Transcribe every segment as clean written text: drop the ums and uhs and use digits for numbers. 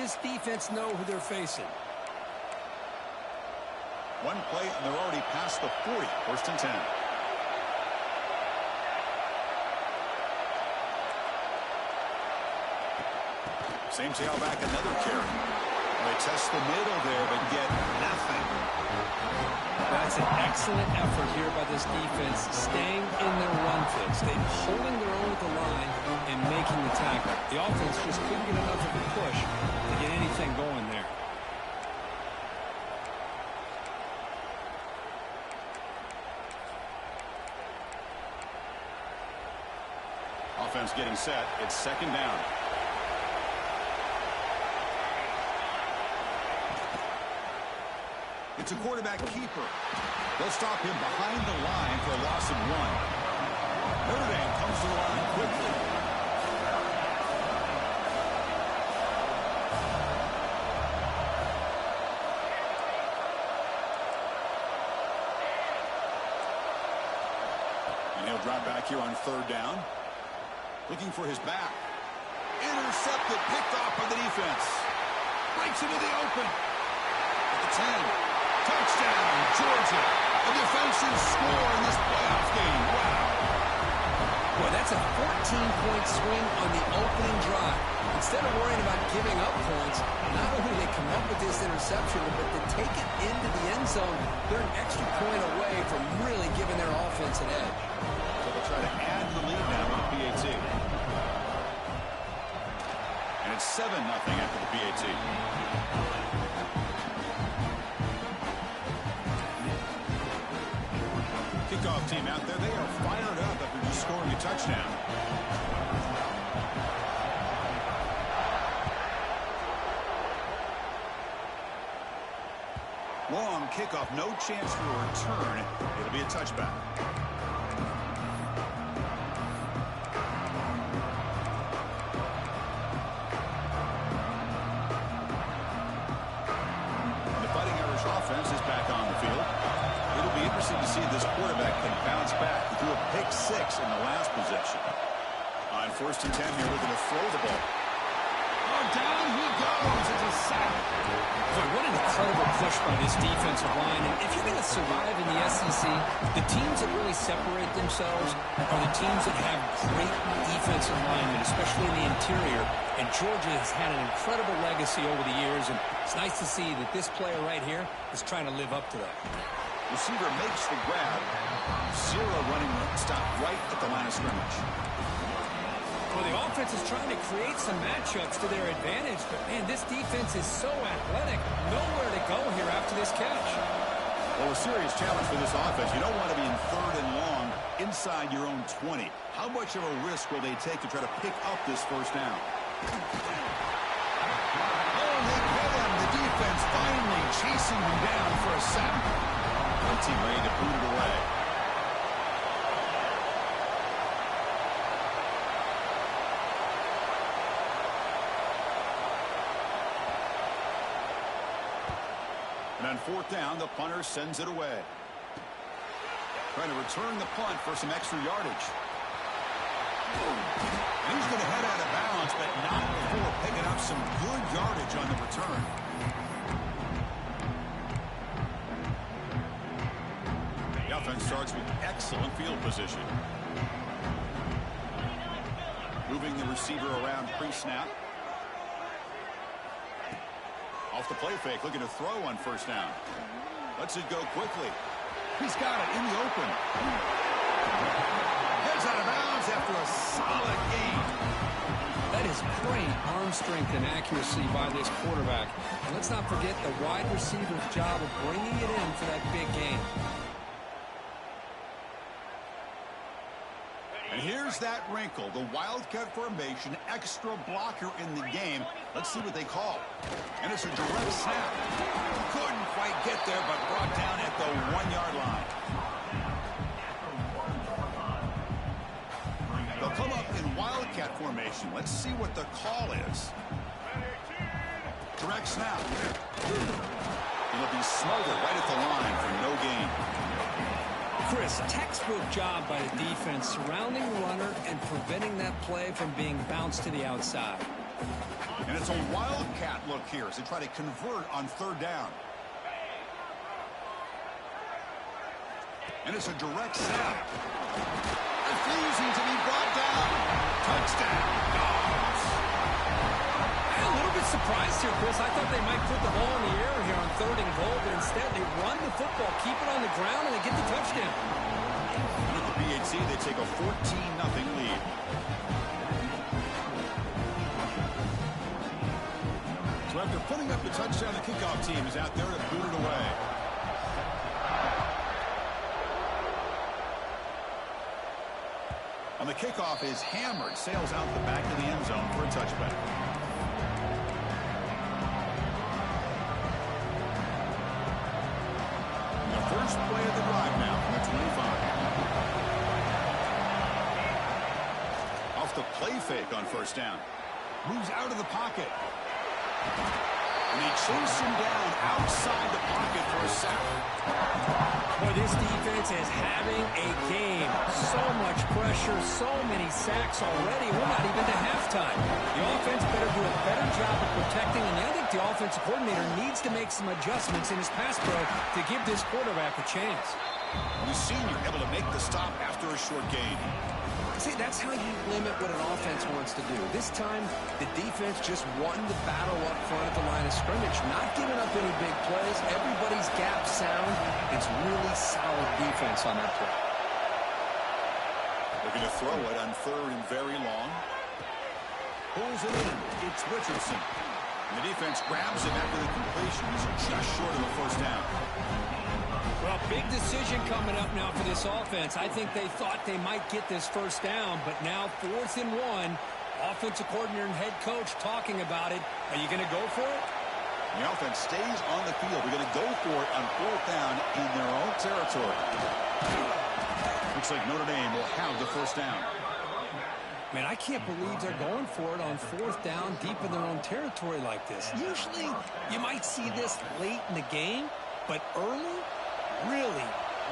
this defense know who they're facing. One play, and they're already past the 40. First and 10. Same tailback, another carry. They test the middle there, but get nothing. That's an excellent effort here by this defense, staying in their run fix. They're holding their own at the line and making the tackle. The offense just couldn't get enough of a push to get anything going there. Offense getting set. It's second down. It's a quarterback keeper. They'll stop him behind the line for a loss of 1. Notre Dame comes to the line quickly. And he'll drop back here on third down. Looking for his back. Intercepted, picked off by the defense. Breaks into the open. At the 10. Touchdown, Georgia. A defensive score in this playoff game. Wow. Boy, that's a 14-point swing on the opening drive. Instead of worrying about giving up points, not only do they come up with this interception, but to take it into the end zone, they're an extra point away from really giving their offense an edge. So they'll try to add to the lead now with the PAT. And it's 7-0 after the PAT. Kickoff team out there, they are fired up after just scoring a touchdown. Long kickoff, no chance for a return. It'll be a touchback. The Fighting Irish offense is back on the field. It'll be interesting to see if this quarterback can bounce back. He threw a pick 6 in the last possession. On first and 10 here, looking to throw the ball. Oh, down he goes. It's a sack. Boy, what an incredible push by this defensive line. And if you're going to survive in the SEC, the teams that really separate themselves are the teams that have great defensive linemen, especially in the interior. And Georgia has had an incredible legacy over the years, and it's nice to see that this player right here is trying to live up to that. Receiver makes the grab. 0 running stop right at the line of scrimmage. Well, the offense is trying to create some matchups to their advantage, but, man, this defense is so athletic. Nowhere to go here after this catch. Well, a serious challenge for this offense. You don't want to be in third and long inside your own 20. How much of a risk will they take to try to pick up this first down? Oh, they get him. The defense finally chasing him down for a sack. One team ready to boot it away. And on fourth down, the punter sends it away. Trying to return the punt for some extra yardage. And he's going to head out of bounds, but not before picking up some good yardage on the return. The offense starts with excellent field position. Moving the receiver around pre-snap. Off the play fake, looking to throw on first down. Lets it go quickly. He's got it in the open. Heads out of bounds after a solid gain. That is great arm strength and accuracy by this quarterback. And let's not forget the wide receiver's job of bringing it in for that big gain. And here's that wrinkle, the Wildcat formation, extra blocker in the game. Let's see what they call. And it's a direct snap. Couldn't quite get there, but brought down at the 1-yard line. They'll come up in Wildcat formation. Let's see what the call is. Direct snap. It'll be smothered right at the line for no gain. Chris, textbook job by the defense surrounding the runner and preventing that play from being bounced to the outside. And it's a wildcat look here as they try to convert on third down. And it's a direct snap. Refusing to be brought down. Touchdown, Dogs. I'm a little bit surprised here, Chris. I thought they might put the ball in the air here on 3rd and goal, but instead they run the football, keep it on the ground, and they get the touchdown. With the BHC, they take a 14-0 lead. So after putting up the touchdown, the kickoff team is out there to boot it away. On the kickoff is hammered, sails out the back of the end zone for a touchback. The first play of the drive now from the 25. Off the play fake on first down. Moves out of the pocket. And they chase him down outside the pocket for a sack. Boy, this defense is having a game. So much pressure, so many sacks already. We're not even to halftime. The offense better do a better job of protecting, and I think the offensive coordinator needs to make some adjustments in his pass pro to give this quarterback a chance. The senior able to make the stop after a short gain. See, that's how you limit what an offense wants to do. This time, the defense just won the battle up front at the line of scrimmage, not giving up any big plays. Everybody's gap sound. It's really solid defense on that play. Looking to throw it on 3rd and very long. Pulls it in. It's Richardson. And the defense grabs him after the completion. He's just short of the first down. Well, big decision coming up now for this offense. I think they thought they might get this first down, but now 4th and 1. Offensive coordinator and head coach talking about it. Are you going to go for it? The offense stays on the field. They're going to go for it on 4th down in their own territory. Looks like Notre Dame will have the first down. Man, I can't believe they're going for it on 4th down deep in their own territory like this. Usually, you might see this late in the game, but early, really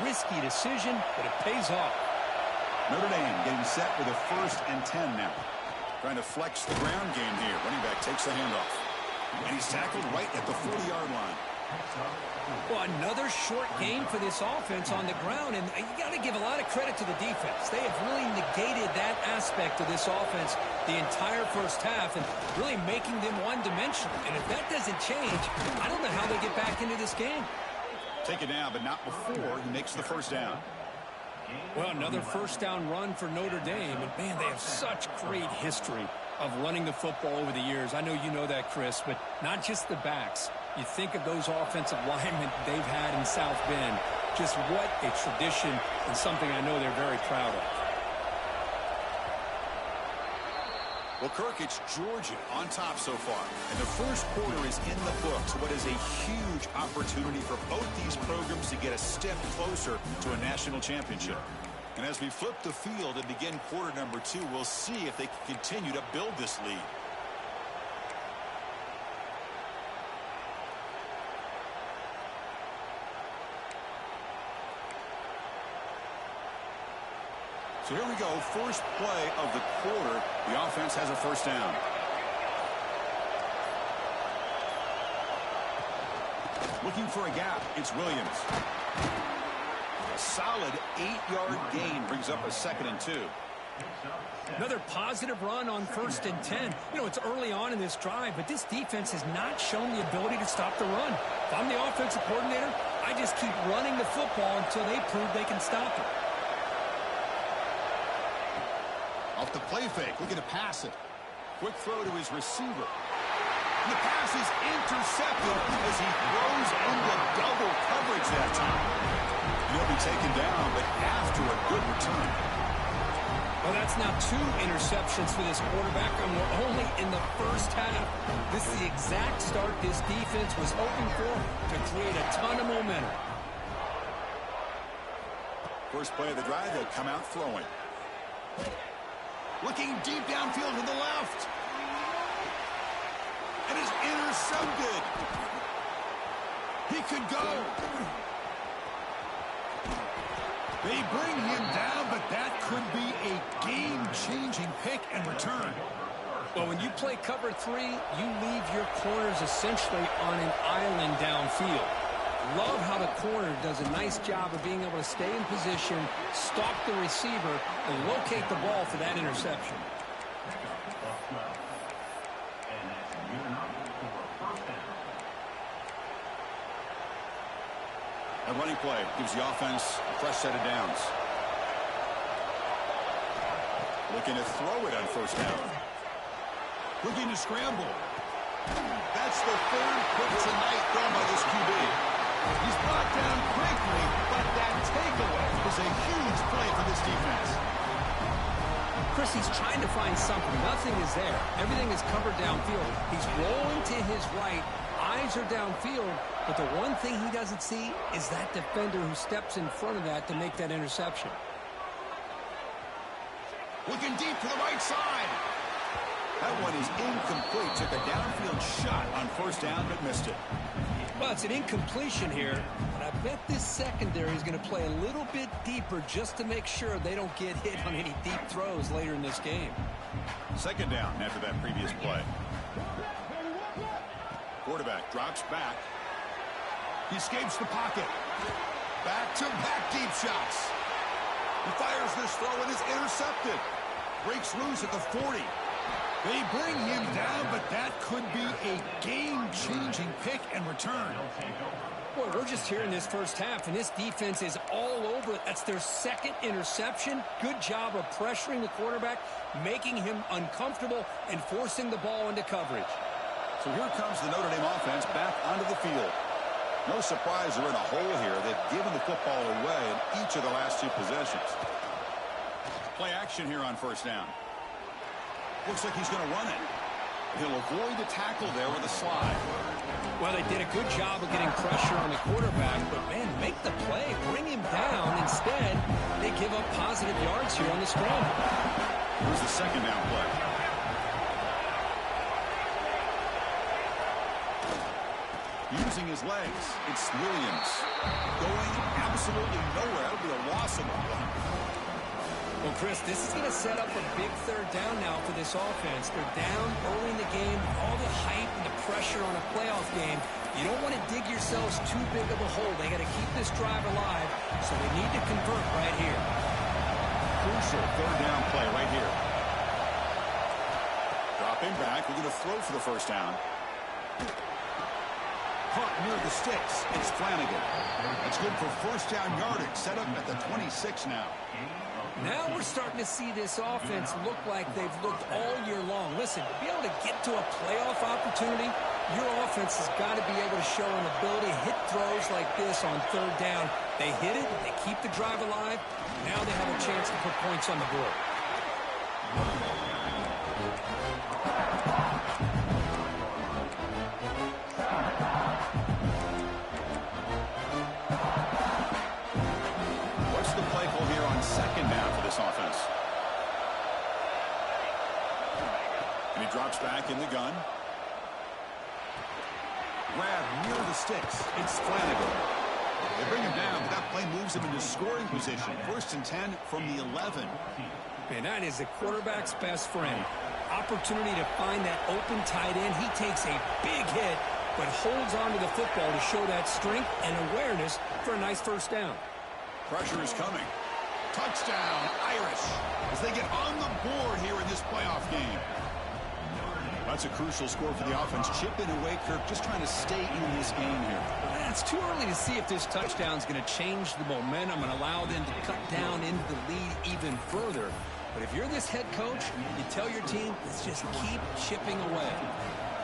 risky decision, but it pays off. Notre Dame getting set with a 1st and 10 now. Trying to flex the ground game here. Running back takes the handoff. And he's tackled right at the 40-yard line. Well, another short game for this offense on the ground, and you got to give a lot of credit to the defense. They have really negated that aspect of this offense the entire first half and really making them one-dimensional. And if that doesn't change, I don't know how they get back into this game. Take it down, but not before he makes the first down. Well, another first down run for Notre Dame. And, man, they have such great history of running the football over the years. I know you know that, Chris, but not just the backs. You think of those offensive linemen they've had in South Bend. Just what a tradition and something I know they're very proud of. Well, Kirk, it's Georgia on top so far. And the first quarter is in the books. What is a huge opportunity for both these programs to get a step closer to a national championship. And as we flip the field and begin quarter number 2, we'll see if they can continue to build this lead. So here we go, first play of the quarter. The offense has a first down. Looking for a gap, it's Williams. A solid 8-yard gain brings up a 2nd and 2. Another positive run on 1st and 10. You know, it's early on in this drive, but this defense has not shown the ability to stop the run. If I'm the offensive coordinator, I just keep running the football until they prove they can stop it. Off the play fake, looking to pass it. Quick throw to his receiver. And the pass is intercepted as he throws into double coverage that time. And he'll be taken down, but after a good return. Well, that's now 2 interceptions for this quarterback, and we're only in the first half. This is the exact start this defense was hoping for to create a ton of momentum. First play of the drive, they'll come out throwing. Looking deep downfield to the left. And is intercepted. He could go. They bring him down, but that could be a game-changing pick and return. Well, when you play cover 3, you leave your corners essentially on an island downfield. Love how the corner does a nice job of being able to stay in position, stalk the receiver, and locate the ball for that interception. A running play gives the offense a fresh set of downs. Looking to throw it on first down. Looking to scramble. That's the third pick tonight thrown by this QB. He's brought down quickly, but that takeaway is a huge play for this defense. Chris, he's trying to find something. Nothing is there. Everything is covered downfield. He's rolling to his right. Eyes are downfield, but the one thing he doesn't see is that defender who steps in front of that to make that interception. Looking deep to the right side. That one is incomplete. Took a downfield shot on first down, but missed it. Well, it's an incompletion here, but I bet this secondary is going to play a little bit deeper just to make sure they don't get hit on any deep throws later in this game. Second down after that previous play. Quarterback drops back. He escapes the pocket. Back-to-back deep shots. He fires this throw and is intercepted. Breaks loose at the 40. They bring him down, but that could be a game-changing pick and return. Boy, we're just here in this first half, and this defense is all over it. That's their second interception. Good job of pressuring the quarterback, making him uncomfortable, and forcing the ball into coverage. So here comes the Notre Dame offense back onto the field. No surprise they're in a hole here. They've given the football away in each of the last two possessions. Play action here on first down. Looks like he's going to run it. He'll avoid the tackle there with a slide. Well, they did a good job of getting pressure on the quarterback, but, man, make the play. Bring him down. Instead, they give up positive yards here on the scramble. Here's the second down play. Using his legs, it's Williams. Going absolutely nowhere. That'll be a loss of one. Well, Chris, this is going to set up a big third down now for this offense. They're down early in the game, all the hype and the pressure on a playoff game. You don't want to dig yourselves too big of a hole. They got to keep this drive alive, so they need to convert right here. Crucial third down play right here. Dropping back. We're going to throw for the first down. Caught near the sticks. It's Flanagan. That's good for first down yardage. Set up at the 26 now. Now we're starting to see this offense look like they've looked all year long. Listen, to be able to get to a playoff opportunity, your offense has got to be able to show an ability to hit throws like this on third down. They hit it, they keep the drive alive. Now they have a chance to put points on the board. Second down for this offense. And he drops back in the gun. Grab near the sticks. It's Flanagan. They bring him down, but that play moves him into scoring position. First and 10 from the 11. And that is the quarterback's best friend. Opportunity to find that open tight end. He takes a big hit, but holds on to the football to show that strength and awareness for a nice first down. Pressure is coming. Touchdown, Irish, as they get on the board here in this playoff game. That's a crucial score for the offense. Chipping away, Kirk, just trying to stay in this game here. It's too early to see if this touchdown is going to change the momentum and allow them to cut down into the lead even further. But if you're this head coach, you tell your team, let's just keep chipping away.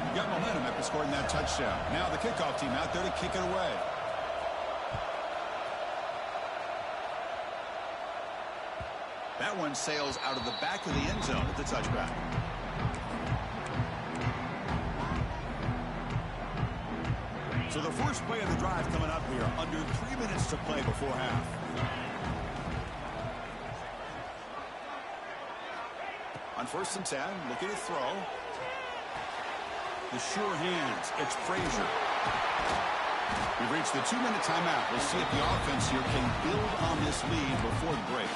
You got momentum after scoring that touchdown. Now the kickoff team out there to kick it away. That one sails out of the back of the end zone at the touchback. So the first play of the drive coming up here. Under 3 minutes to play before half. On first and 10, looking to throw. The sure hands. It's Frazier. We've reached the 2-minute timeout. We'll see if the offense here can build on this lead before the break.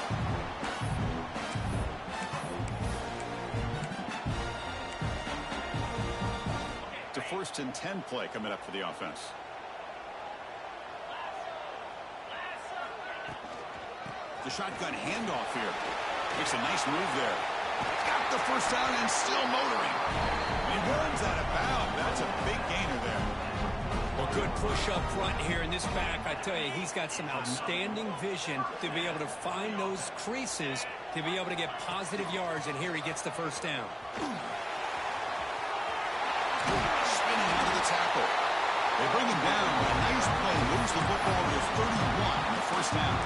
first and 10 play coming up for the offense. The shotgun handoff here. Makes a nice move there. Got the first down and still motoring. He runs out of bounds. That's a big gainer there. Well, good push up front here in this back. I tell you, he's got some outstanding vision to be able to find those creases to be able to get positive yards, and here he gets the first down. Spinning out of the tackle. They bring him down. A nice play. Moves the football to 31 on the first down.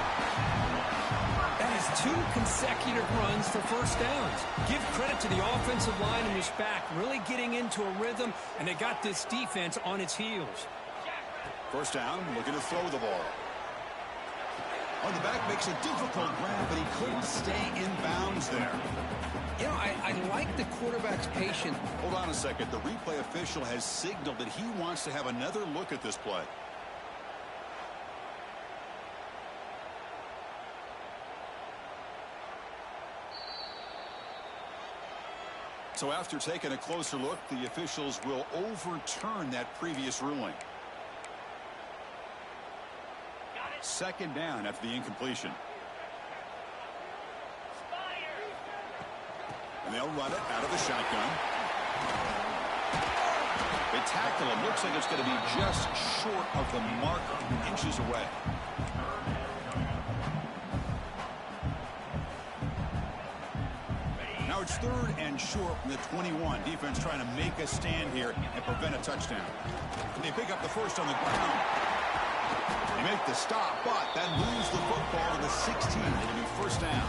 That is 2 consecutive runs for first downs. Give credit to the offensive line in this back, really getting into a rhythm, and they got this defense on its heels. First down, looking to throw the ball. On the back, makes a difficult grab, but he couldn't stay in bounds there. You know, I like the quarterback's patience. Hold on a second. The replay official has signaled that he wants to have another look at this play. So after taking a closer look, the officials will overturn that previous ruling. Second down after the incompletion. And they'll run it out of the shotgun. They tackle him. Looks like it's going to be just short of the marker, inches away. Now it's third and short from the 21. Defense trying to make a stand here and prevent a touchdown. And they pick up the first on the ground. They make the stop, but that moves the football to the 16. It'll be first down.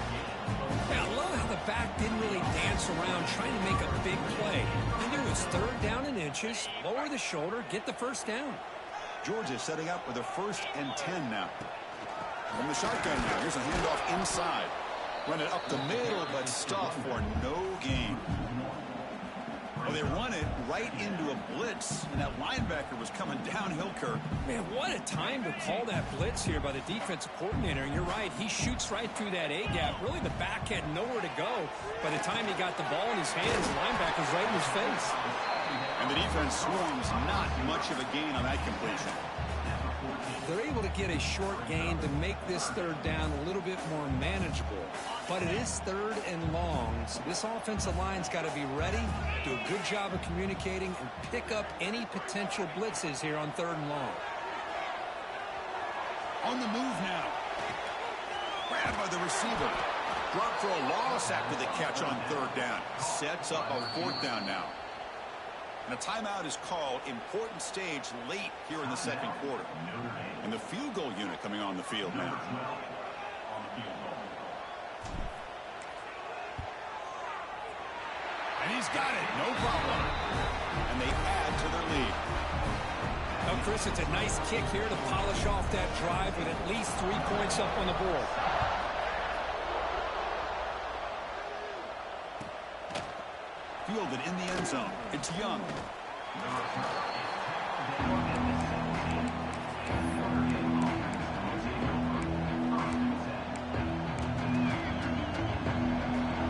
Yeah, I love how the back didn't really dance around trying to make a big play. He knew it was third down in inches, lower the shoulder, get the first down. Georgia setting up with a first and 10 now. From the shotgun now, here's a handoff inside. Run it up the middle, but stuff for no gain. Well, they run it right into a blitz, and that linebacker was coming downhill, Kirk. Man, what a time to call that blitz here by the defensive coordinator. And you're right, he shoots right through that A-gap. Really, the back had nowhere to go. By the time he got the ball in his hands, the linebacker's right in his face. And the defense swarms not much of a gain on that completion. They're able to get a short gain to make this third down a little bit more manageable. But it is third and long, so this offensive line's got to be ready, do a good job of communicating, and pick up any potential blitzes here on third and long. On the move now. Grabbed by the receiver. Dropped for a loss after the catch on third down. Sets up a fourth down now. And a timeout is called. Important stage late here in the second quarter. And the field goal unit coming on the field now. And he's got it. No problem. And they add to their lead. Now, Chris, it's a nice kick here to polish off that drive with at least 3 points up on the board. Fielded in the end zone. It's Young.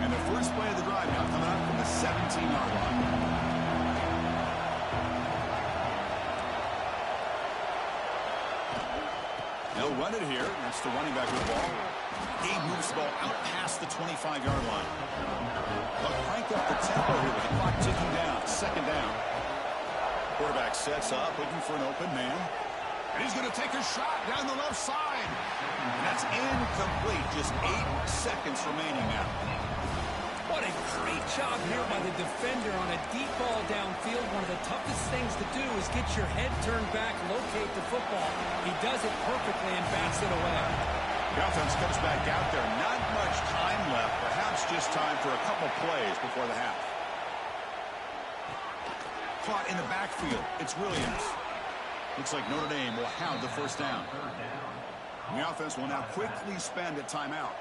And the first play of the drive now coming up from the 17-yard line. They'll run it here. That's the running back with the ball. He moves the ball out past the 25-yard line. They'll crank up the tempo here with the clock ticking down. Second down. Quarterback sets up, looking for an open man. And he's going to take a shot down the left side. And that's incomplete. Just 8 seconds remaining now. What a great job here by the defender on a deep ball downfield. One of the toughest things to do is get your head turned back, locate the football. He does it perfectly and bats it away. The offense comes back out there. Not much time left. Perhaps just time for a couple plays before the half. Caught in the backfield. It's Williams. Looks like Notre Dame will have the first down. The offense will now quickly spend a timeout.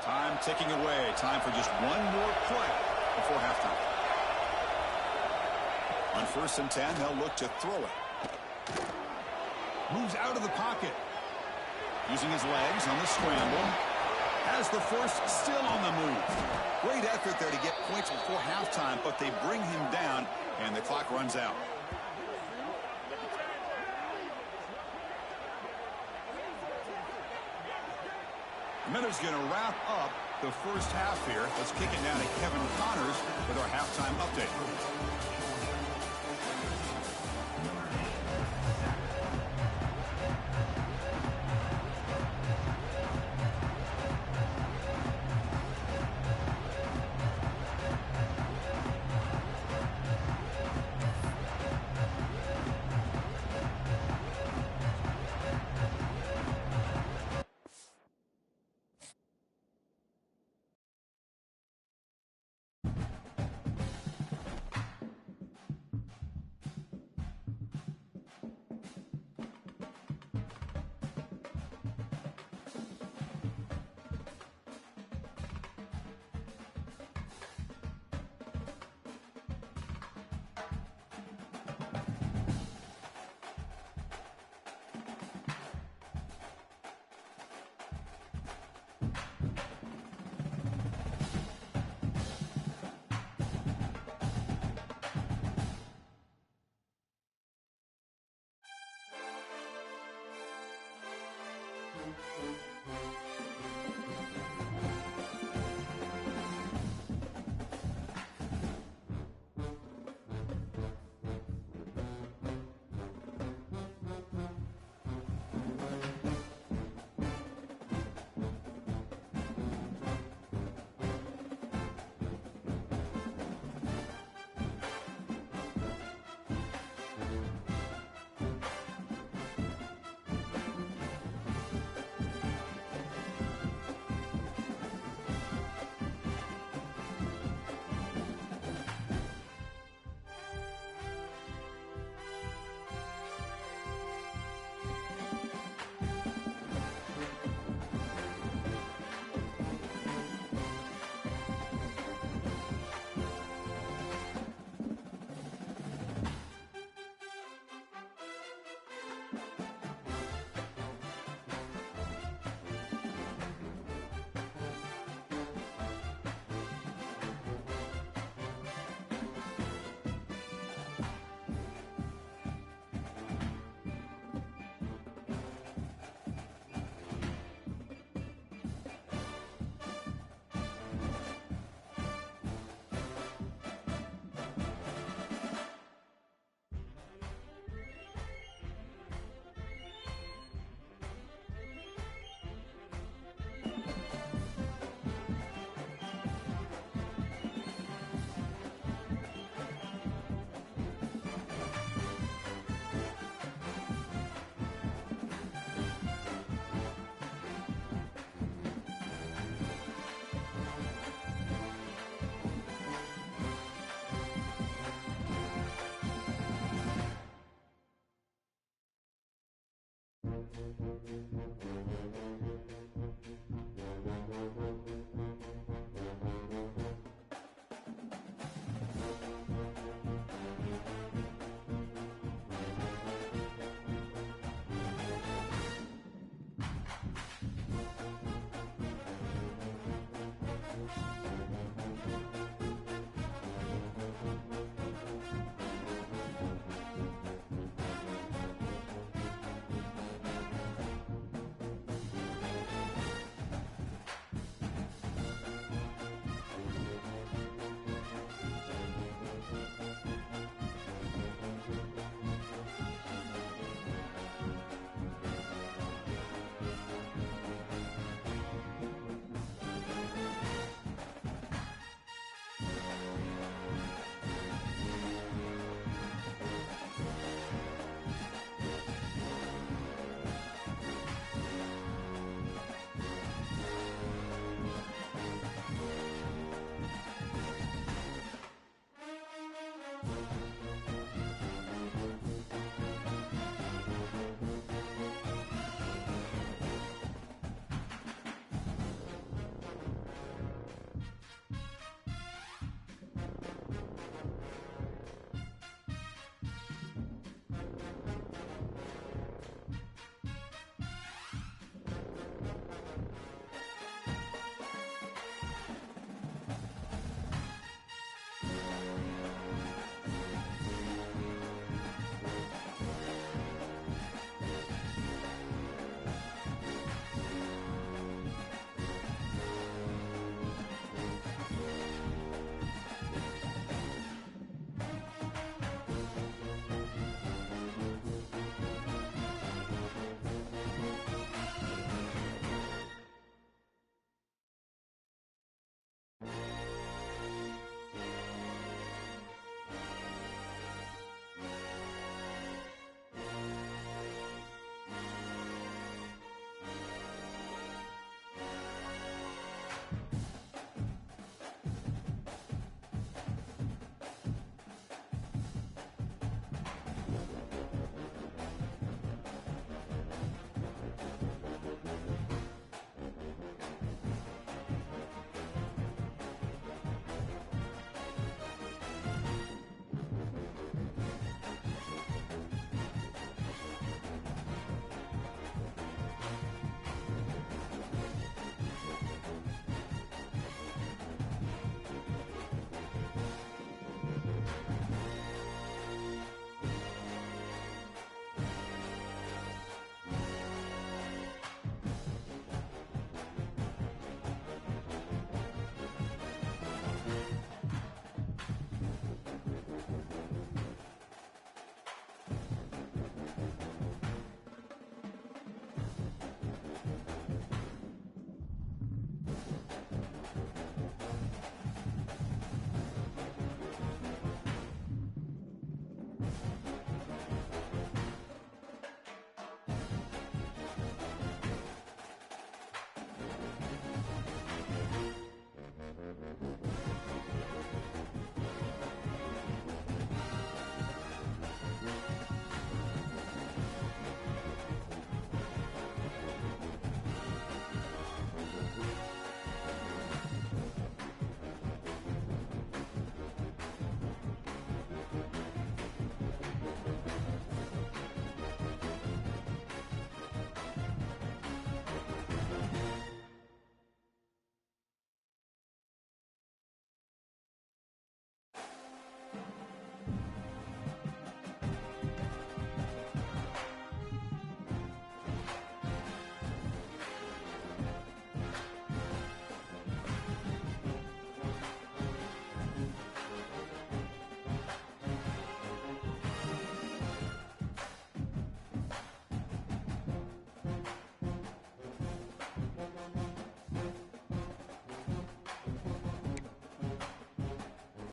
Time ticking away. Time for just one more play before halftime. On first and 10, they'll look to throw it. Moves out of the pocket. Using his legs on the scramble. Has the force still on the move. Great effort there to get points before halftime, but they bring him down, and the clock runs out. Miller's going to wrap up the first half here. Let's kick it down to Kevin Connors with our halftime update.